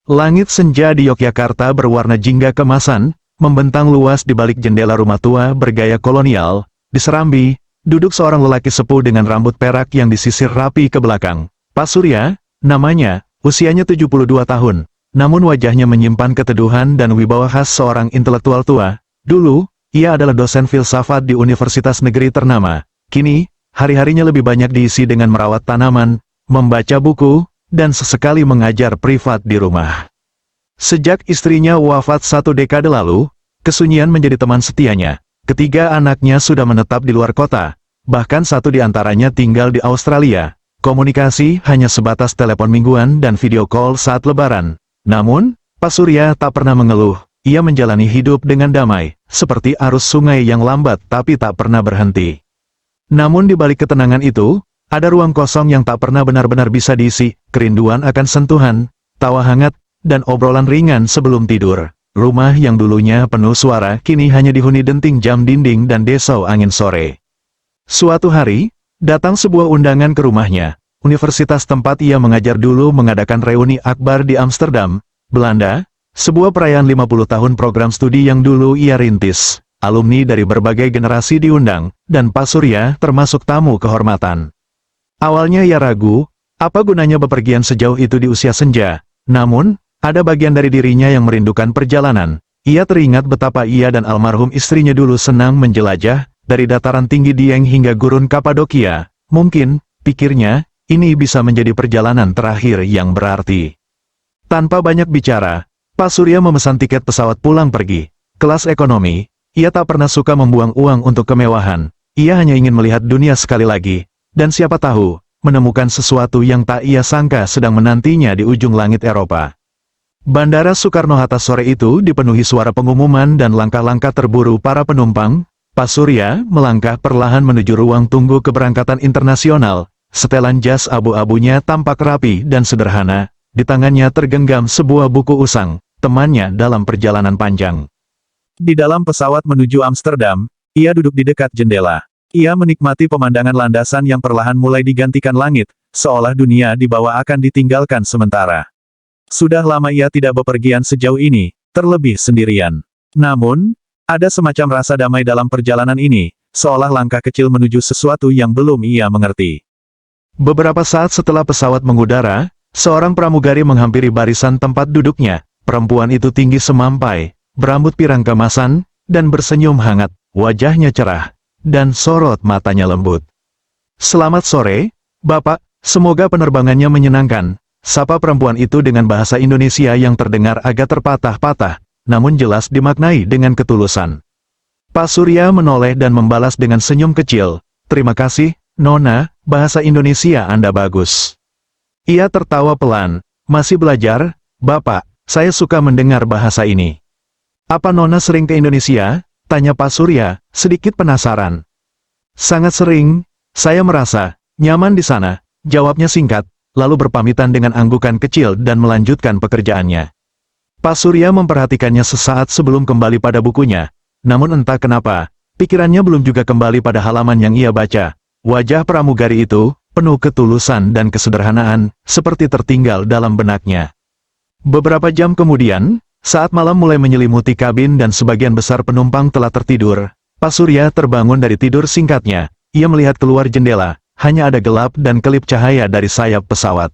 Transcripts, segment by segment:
Langit senja di Yogyakarta berwarna jingga kemasan, membentang luas di balik jendela rumah tua bergaya kolonial. Di serambi, duduk seorang lelaki sepuh dengan rambut perak yang disisir rapi ke belakang. Pak Surya, namanya, usianya 72 tahun. Namun wajahnya menyimpan keteduhan dan wibawa khas seorang intelektual tua. Dulu, ia adalah dosen filsafat di universitas negeri ternama. Kini, hari-harinya lebih banyak diisi dengan merawat tanaman, membaca buku, dan sesekali mengajar privat di rumah. Sejak istrinya wafat 1 dekade lalu, kesunyian menjadi teman setianya. Ketiga anaknya sudah menetap di luar kota, bahkan satu di antaranya tinggal di Australia. Komunikasi hanya sebatas telepon mingguan dan video call saat lebaran. Namun, Pak Surya tak pernah mengeluh. Ia menjalani hidup dengan damai, seperti arus sungai yang lambat tapi tak pernah berhenti. Namun di balik ketenangan itu, ada ruang kosong yang tak pernah benar-benar bisa diisi, kerinduan akan sentuhan, tawa hangat, dan obrolan ringan sebelum tidur. Rumah yang dulunya penuh suara kini hanya dihuni denting jam dinding dan desau angin sore. Suatu hari, datang sebuah undangan ke rumahnya. Universitas tempat ia mengajar dulu mengadakan reuni akbar di Amsterdam, Belanda, sebuah perayaan 50 tahun program studi yang dulu ia rintis. Alumni dari berbagai generasi diundang, dan Pak Surya termasuk tamu kehormatan. Awalnya ia ragu, apa gunanya bepergian sejauh itu di usia senja. Namun, ada bagian dari dirinya yang merindukan perjalanan. Ia teringat betapa ia dan almarhum istrinya dulu senang menjelajah, dari dataran tinggi Dieng hingga gurun Kapadokia. Mungkin, pikirnya, ini bisa menjadi perjalanan terakhir yang berarti. Tanpa banyak bicara, Pak Surya memesan tiket pesawat pulang pergi. Kelas ekonomi, ia tak pernah suka membuang uang untuk kemewahan. Ia hanya ingin melihat dunia sekali lagi. Dan siapa tahu, menemukan sesuatu yang tak ia sangka sedang menantinya di ujung langit Eropa. Bandara Soekarno-Hatta sore itu dipenuhi suara pengumuman dan langkah-langkah terburu para penumpang. Pak Surya melangkah perlahan menuju ruang tunggu keberangkatan internasional. Setelan jas abu-abunya tampak rapi dan sederhana. Di tangannya tergenggam sebuah buku usang, temannya dalam perjalanan panjang. Di dalam pesawat menuju Amsterdam, ia duduk di dekat jendela. Ia menikmati pemandangan landasan yang perlahan mulai digantikan langit, seolah dunia di bawah akan ditinggalkan sementara. Sudah lama ia tidak bepergian sejauh ini, terlebih sendirian. Namun, ada semacam rasa damai dalam perjalanan ini, seolah langkah kecil menuju sesuatu yang belum ia mengerti. Beberapa saat setelah pesawat mengudara, seorang pramugari menghampiri barisan tempat duduknya. Perempuan itu tinggi semampai, berambut pirang kemasan, dan bersenyum hangat, wajahnya cerah, dan sorot matanya lembut. "Selamat sore, Bapak, semoga penerbangannya menyenangkan," sapa perempuan itu dengan bahasa Indonesia yang terdengar agak terpatah-patah, namun jelas dimaknai dengan ketulusan. Pak Surya menoleh dan membalas dengan senyum kecil, "Terima kasih, Nona, bahasa Indonesia Anda bagus." Ia tertawa pelan, "Masih belajar, Bapak, saya suka mendengar bahasa ini." "Apa Nona sering ke Indonesia?" tanya Pak Surya, sedikit penasaran. "Sangat sering, saya merasa nyaman di sana," jawabnya singkat, lalu berpamitan dengan anggukan kecil dan melanjutkan pekerjaannya. Pak Surya memperhatikannya sesaat sebelum kembali pada bukunya, namun entah kenapa, pikirannya belum juga kembali pada halaman yang ia baca. Wajah pramugari itu, penuh ketulusan dan kesederhanaan, seperti tertinggal dalam benaknya. Beberapa jam kemudian, saat malam mulai menyelimuti kabin dan sebagian besar penumpang telah tertidur, Pak Surya terbangun dari tidur singkatnya. Ia melihat keluar jendela, hanya ada gelap dan kelip cahaya dari sayap pesawat.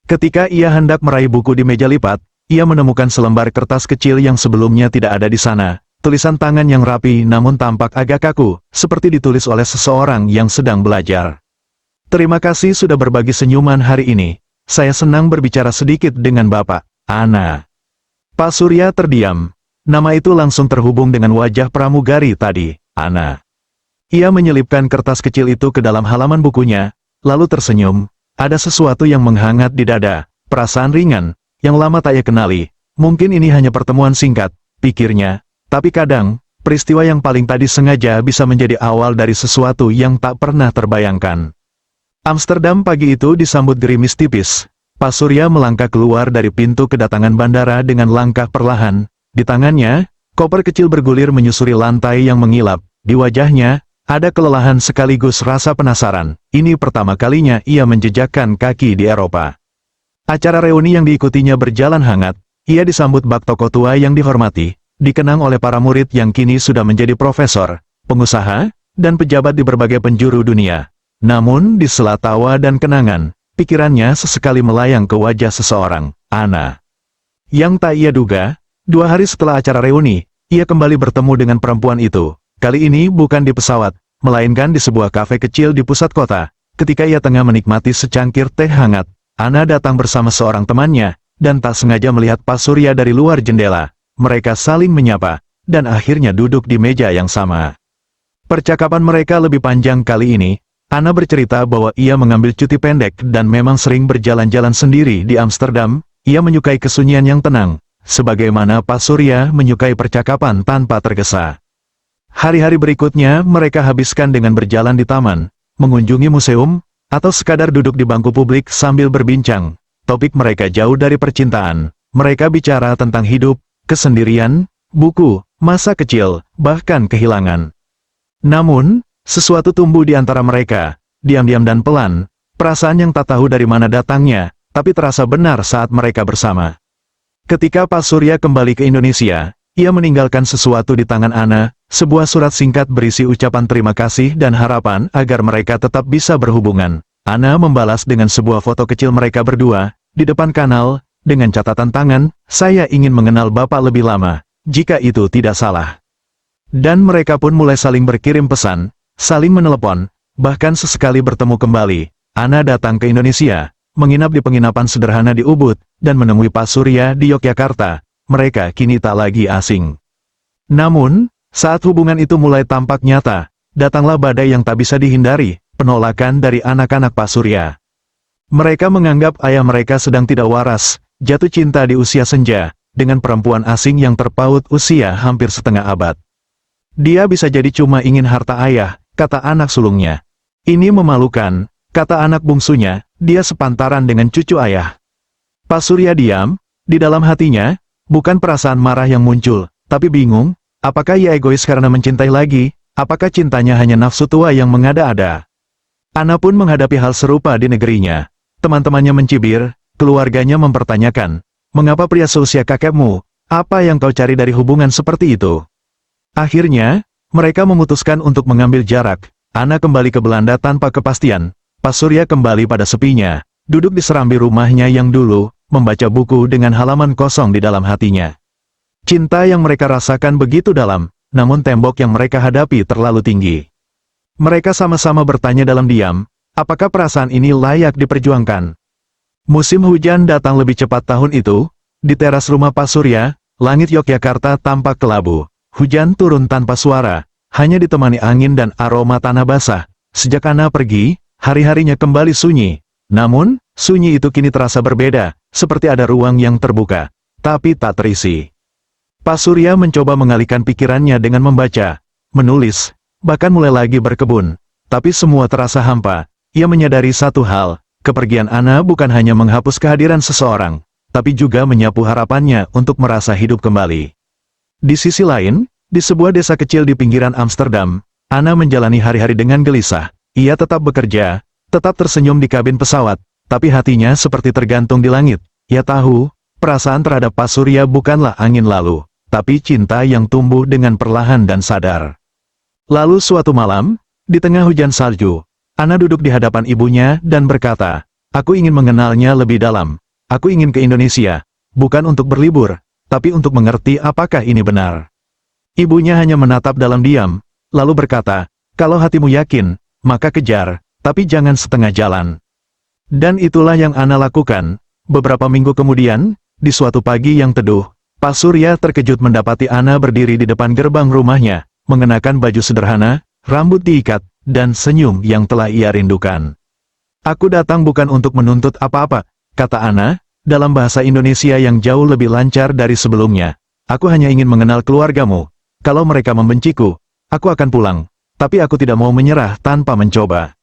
Ketika ia hendak meraih buku di meja lipat, ia menemukan selembar kertas kecil yang sebelumnya tidak ada di sana. Tulisan tangan yang rapi namun tampak agak kaku, seperti ditulis oleh seseorang yang sedang belajar. "Terima kasih sudah berbagi senyuman hari ini. Saya senang berbicara sedikit dengan Bapak, Ana." Pak Surya terdiam. Nama itu langsung terhubung dengan wajah pramugari tadi, Ana. Ia menyelipkan kertas kecil itu ke dalam halaman bukunya, lalu tersenyum. Ada sesuatu yang menghangat di dada, perasaan ringan, yang lama tak ia kenali. Mungkin ini hanya pertemuan singkat, pikirnya. Tapi kadang, peristiwa yang paling tadi sengaja bisa menjadi awal dari sesuatu yang tak pernah terbayangkan. Amsterdam pagi itu disambut gerimis tipis. Pak Surya melangkah keluar dari pintu kedatangan bandara dengan langkah perlahan. Di tangannya, koper kecil bergulir menyusuri lantai yang mengilap. Di wajahnya, ada kelelahan sekaligus rasa penasaran. Ini pertama kalinya ia menjejakkan kaki di Eropa. Acara reuni yang diikutinya berjalan hangat. Ia disambut bak tokoh tua yang dihormati, dikenang oleh para murid yang kini sudah menjadi profesor, pengusaha, dan pejabat di berbagai penjuru dunia. Namun, di sela tawa dan kenangan, pikirannya sesekali melayang ke wajah seseorang, Anna. Yang tak ia duga, 2 hari setelah acara reuni, ia kembali bertemu dengan perempuan itu. Kali ini bukan di pesawat, melainkan di sebuah kafe kecil di pusat kota. Ketika ia tengah menikmati secangkir teh hangat, Anna datang bersama seorang temannya, dan tak sengaja melihat Pak Surya dari luar jendela. Mereka saling menyapa, dan akhirnya duduk di meja yang sama. Percakapan mereka lebih panjang kali ini. Anna bercerita bahwa ia mengambil cuti pendek dan memang sering berjalan-jalan sendiri di Amsterdam. Ia menyukai kesunyian yang tenang, sebagaimana Pak Surya menyukai percakapan tanpa tergesa. Hari-hari berikutnya mereka habiskan dengan berjalan di taman, mengunjungi museum, atau sekadar duduk di bangku publik sambil berbincang. Topik mereka jauh dari percintaan. Mereka bicara tentang hidup, kesendirian, buku, masa kecil, bahkan kehilangan. Namun, sesuatu tumbuh di antara mereka, diam-diam dan pelan, perasaan yang tak tahu dari mana datangnya, tapi terasa benar saat mereka bersama. Ketika Pak Surya kembali ke Indonesia, ia meninggalkan sesuatu di tangan Anna, sebuah surat singkat berisi ucapan terima kasih dan harapan agar mereka tetap bisa berhubungan. Anna membalas dengan sebuah foto kecil mereka berdua, di depan kanal, dengan catatan tangan, "Saya ingin mengenal Bapak lebih lama, jika itu tidak salah." Dan mereka pun mulai saling berkirim pesan, saling menelepon, bahkan sesekali bertemu kembali. Anna datang ke Indonesia, menginap di penginapan sederhana di Ubud, dan menemui Pak Surya di Yogyakarta. Mereka kini tak lagi asing. Namun, saat hubungan itu mulai tampak nyata, datanglah badai yang tak bisa dihindari, penolakan dari anak-anak Pak Surya. Mereka menganggap ayah mereka sedang tidak waras, jatuh cinta di usia senja, dengan perempuan asing yang terpaut usia hampir setengah abad. Dia bisa jadi cuma ingin harta ayah, kata anak sulungnya. Ini memalukan, kata anak bungsunya, dia sepantaran dengan cucu ayah. Pak Surya diam, di dalam hatinya, bukan perasaan marah yang muncul, tapi bingung, apakah ia egois karena mencintai lagi, apakah cintanya hanya nafsu tua yang mengada-ada. Anna pun menghadapi hal serupa di negerinya. Teman-temannya mencibir, keluarganya mempertanyakan, mengapa pria seusia kakekmu, apa yang kau cari dari hubungan seperti itu? Akhirnya, mereka memutuskan untuk mengambil jarak. Anna kembali ke Belanda tanpa kepastian. Pak Surya kembali pada sepinya, duduk di serambi rumahnya yang dulu, membaca buku dengan halaman kosong di dalam hatinya. Cinta yang mereka rasakan begitu dalam, namun tembok yang mereka hadapi terlalu tinggi. Mereka sama-sama bertanya dalam diam, apakah perasaan ini layak diperjuangkan? Musim hujan datang lebih cepat tahun itu. Di teras rumah Pak Surya, langit Yogyakarta tampak kelabu. Hujan turun tanpa suara, hanya ditemani angin dan aroma tanah basah. Sejak Anna pergi, hari-harinya kembali sunyi. Namun, sunyi itu kini terasa berbeda, seperti ada ruang yang terbuka, tapi tak terisi. Pak Surya mencoba mengalihkan pikirannya dengan membaca, menulis, bahkan mulai lagi berkebun. Tapi semua terasa hampa. Ia menyadari satu hal, kepergian Anna bukan hanya menghapus kehadiran seseorang, tapi juga menyapu harapannya untuk merasa hidup kembali. Di sisi lain, di sebuah desa kecil di pinggiran Amsterdam, Anna menjalani hari-hari dengan gelisah. Ia tetap bekerja, tetap tersenyum di kabin pesawat, tapi hatinya seperti tergantung di langit. Ia tahu, perasaan terhadap Pak Surya bukanlah angin lalu, tapi cinta yang tumbuh dengan perlahan dan sadar. Lalu suatu malam, di tengah hujan salju, Anna duduk di hadapan ibunya dan berkata, "Aku ingin mengenalnya lebih dalam. Aku ingin ke Indonesia, bukan untuk berlibur, tapi untuk mengerti apakah ini benar." Ibunya hanya menatap dalam diam, lalu berkata, "Kalau hatimu yakin, maka kejar, tapi jangan setengah jalan." Dan itulah yang Anna lakukan. Beberapa minggu kemudian, di suatu pagi yang teduh, Pak Surya terkejut mendapati Anna berdiri di depan gerbang rumahnya, mengenakan baju sederhana, rambut diikat, dan senyum yang telah ia rindukan. "Aku datang bukan untuk menuntut apa-apa," kata Anna, dalam bahasa Indonesia yang jauh lebih lancar dari sebelumnya. "Aku hanya ingin mengenal keluargamu. Kalau mereka membenciku, aku akan pulang. Tapi aku tidak mau menyerah tanpa mencoba."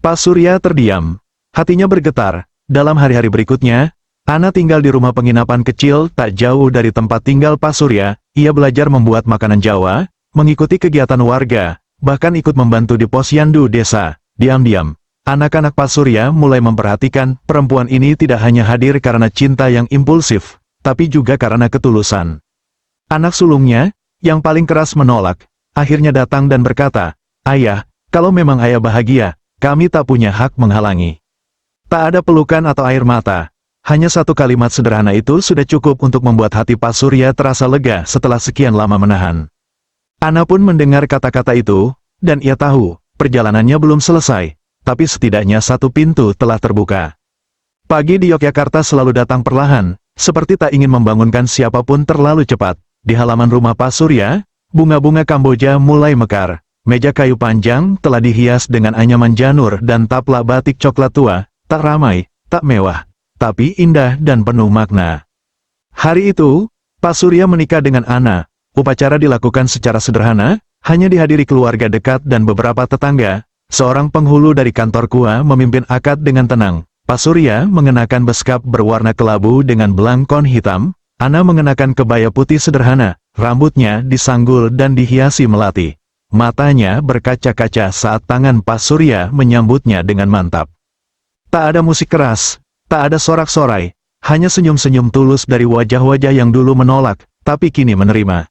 Pak Surya terdiam. Hatinya bergetar. Dalam hari-hari berikutnya, Anna tinggal di rumah penginapan kecil tak jauh dari tempat tinggal Pak Surya. Ia belajar membuat makanan Jawa, mengikuti kegiatan warga, bahkan ikut membantu di posyandu desa. Diam-diam, Anak-anak Pak Surya mulai memperhatikan perempuan ini tidak hanya hadir karena cinta yang impulsif, tapi juga karena ketulusan. Anak sulungnya, yang paling keras menolak, akhirnya datang dan berkata, "Ayah, kalau memang ayah bahagia, kami tak punya hak menghalangi." Tak ada pelukan atau air mata. Hanya satu kalimat sederhana itu sudah cukup untuk membuat hati Pak Surya terasa lega setelah sekian lama menahan. Ana pun mendengar kata-kata itu, dan ia tahu, perjalanannya belum selesai. Tapi setidaknya satu pintu telah terbuka. Pagi di Yogyakarta selalu datang perlahan, seperti tak ingin membangunkan siapapun terlalu cepat. Di halaman rumah Pak Surya, bunga-bunga Kamboja mulai mekar. Meja kayu panjang telah dihias dengan anyaman janur dan taplak batik coklat tua, tak ramai, tak mewah, tapi indah dan penuh makna. Hari itu, Pak Surya menikah dengan Ana. Upacara dilakukan secara sederhana, hanya dihadiri keluarga dekat dan beberapa tetangga. Seorang penghulu dari kantor KUA memimpin akad dengan tenang. Pak Surya mengenakan beskap berwarna kelabu dengan belangkon hitam. Ana mengenakan kebaya putih sederhana, rambutnya disanggul dan dihiasi melati. Matanya berkaca-kaca saat tangan Pak Surya menyambutnya dengan mantap. Tak ada musik keras, tak ada sorak-sorai, hanya senyum-senyum tulus dari wajah-wajah yang dulu menolak, tapi kini menerima.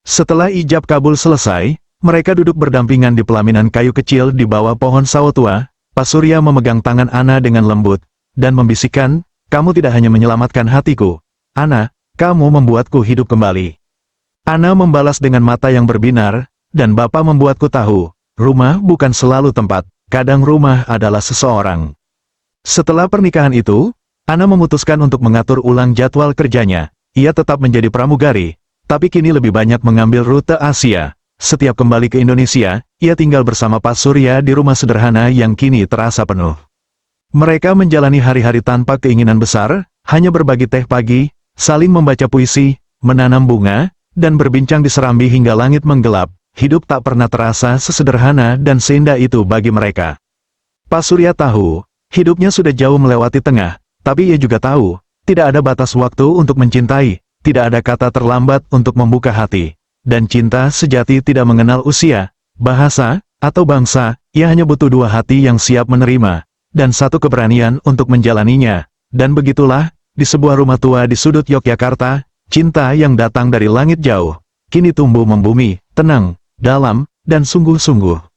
Setelah ijab kabul selesai, mereka duduk berdampingan di pelaminan kayu kecil di bawah pohon sawo tua. Pak Surya memegang tangan Ana dengan lembut, dan membisikkan, "Kamu tidak hanya menyelamatkan hatiku, Ana, kamu membuatku hidup kembali." Ana membalas dengan mata yang berbinar, "Dan Bapak membuatku tahu, rumah bukan selalu tempat, kadang rumah adalah seseorang." Setelah pernikahan itu, Ana memutuskan untuk mengatur ulang jadwal kerjanya. Ia tetap menjadi pramugari, tapi kini lebih banyak mengambil rute Asia. Setiap kembali ke Indonesia, ia tinggal bersama Pak Surya di rumah sederhana yang kini terasa penuh. Mereka menjalani hari-hari tanpa keinginan besar, hanya berbagi teh pagi, saling membaca puisi, menanam bunga, dan berbincang di serambi hingga langit menggelap. Hidup tak pernah terasa sesederhana dan seindah itu bagi mereka. Pak Surya tahu, hidupnya sudah jauh melewati tengah, tapi ia juga tahu, tidak ada batas waktu untuk mencintai, tidak ada kata terlambat untuk membuka hati. Dan cinta sejati tidak mengenal usia, bahasa, atau bangsa, ia hanya butuh dua hati yang siap menerima, dan satu keberanian untuk menjalaninya. Dan begitulah, di sebuah rumah tua di sudut Yogyakarta, cinta yang datang dari langit jauh, kini tumbuh membumi, tenang, dalam, dan sungguh-sungguh.